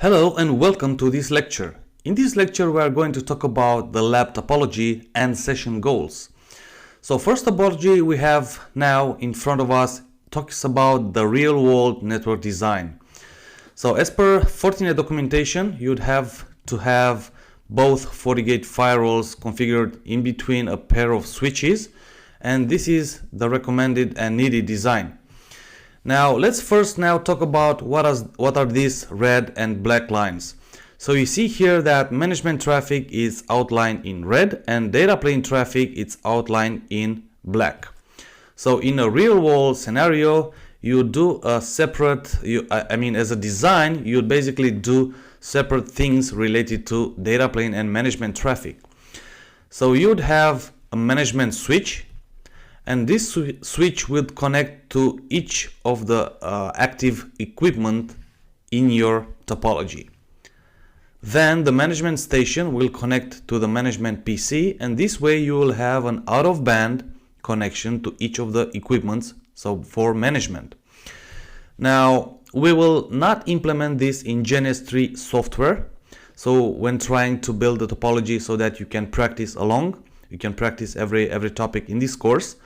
Hello and welcome to this lecture. In this lecture we are going to talk about the lab topology and session goals. So first topology we have now in front of us talks about the real world network design. So as per Fortinet documentation, you'd have to have both FortiGate firewalls configured in between a pair of switches, and this is the recommended and needed design. Now let's first talk about what are these red and black lines. So you see here that management traffic is outlined in red and data plane traffic is outlined in black. So in a real world scenario, you do a separate, as a design, you basically do separate things related to data plane and management traffic. So you'd have a management switch, and this switch would connect to each of the active equipment in your topology. Then the management station will connect to the management PC, and this way you will have an out-of-band connection to each of the equipments, so for management. Now we will not implement this in GNS3 software, so when trying to build the topology so that you can practice along, you can practice every topic in this course.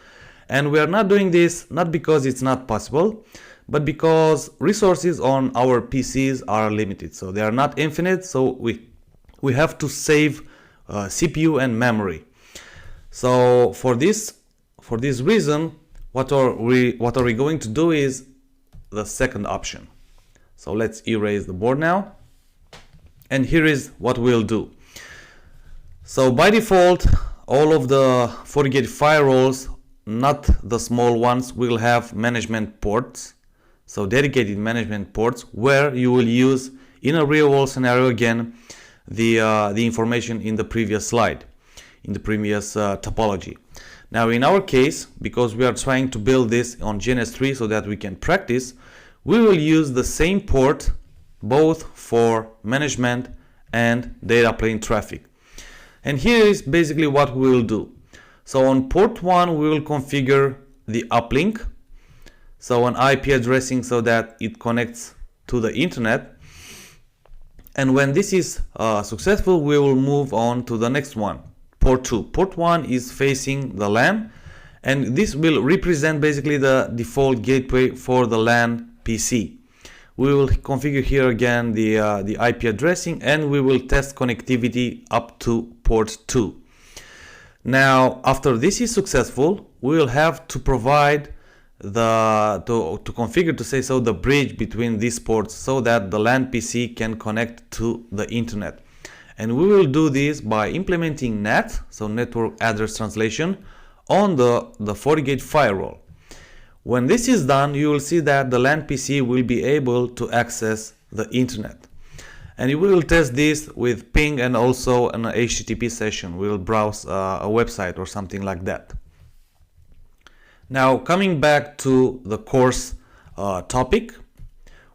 And we are not doing this not because it's not possible, but because resources on our PCs are limited. So they are not infinite, so we have to save CPU and memory. So for this reason, what are we going to do is the second option. So let's erase the board now. And here is what we'll do. So by default, all of the FortiGate firewalls, not the small ones, will have management ports, so dedicated management ports, where you will use in a real world scenario again the information in the previous slide, in the previous topology. Now in our case, because we are trying to build this on GNS3 so that we can practice, we will use the same port both for management and data plane traffic. And here is basically what we will do. So on port 1 we will configure the uplink, so an IP addressing so that it connects to the internet. And when this is successful, we will move on to the next one, port 2. Port 1 is facing the LAN, and this will represent basically the default gateway for the LAN PC. We will configure here again the IP addressing, and we will test connectivity up to port 2. Now, after this is successful, we will have to provide to configure, to say so, the bridge between these ports so that the LAN PC can connect to the internet. And we will do this by implementing NAT, so network address translation, on the FortiGate firewall. When this is done, you will see that the LAN PC will be able to access the internet. And we will test this with ping and also an HTTP session. We will browse a website or something like that. Now coming back to the course topic,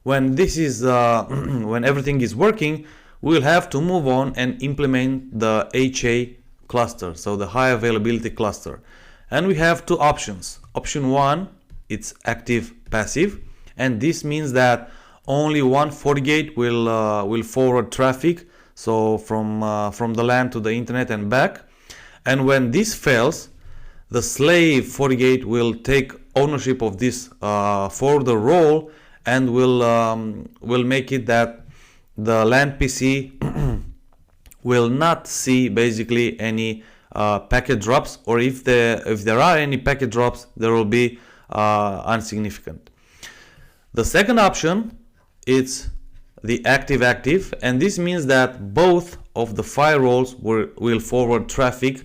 when this is when everything is working, we will have to move on and implement the HA cluster, so the high availability cluster. And we have two options. Option 1, it's active passive, and this means that only one FortiGate will forward traffic, so from the LAN to the internet and back. And when this fails, the slave FortiGate will take ownership of this forwarder role and will make it that the LAN PC will not see basically any packet drops, or if there are any packet drops, there will be insignificant. The second option, it's the active, and this means that both of the firewalls will forward traffic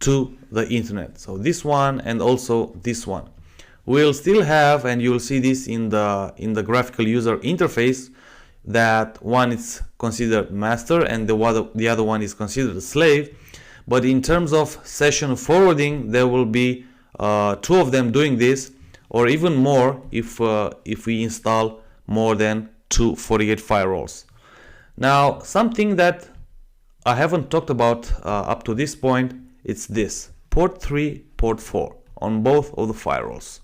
to the internet. So this one and also this one will still have, and you will see this in the graphical user interface, that one is considered master and the other one is considered a slave. But in terms of session forwarding, there will be two of them doing this, or even more if we install more than 2 FortiGate firewalls. Now, something that I haven't talked about up to this point, it's this: port 3, port 4 on both of the firewalls.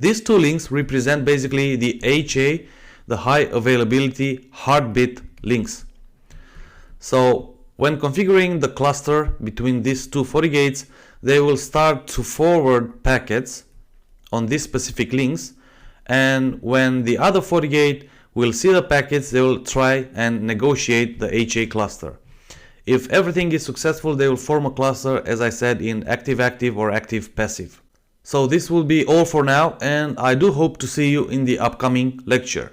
These two links represent basically the HA, the high availability heartbeat links. So when configuring the cluster between these two FortiGates, they will start to forward packets on these specific links, and when the other FortiGate will see the packets, they will try and negotiate the HA cluster. If everything is successful, they will form a cluster, as I said, in active-active or active-passive. So this will be all for now, and I do hope to see you in the upcoming lecture.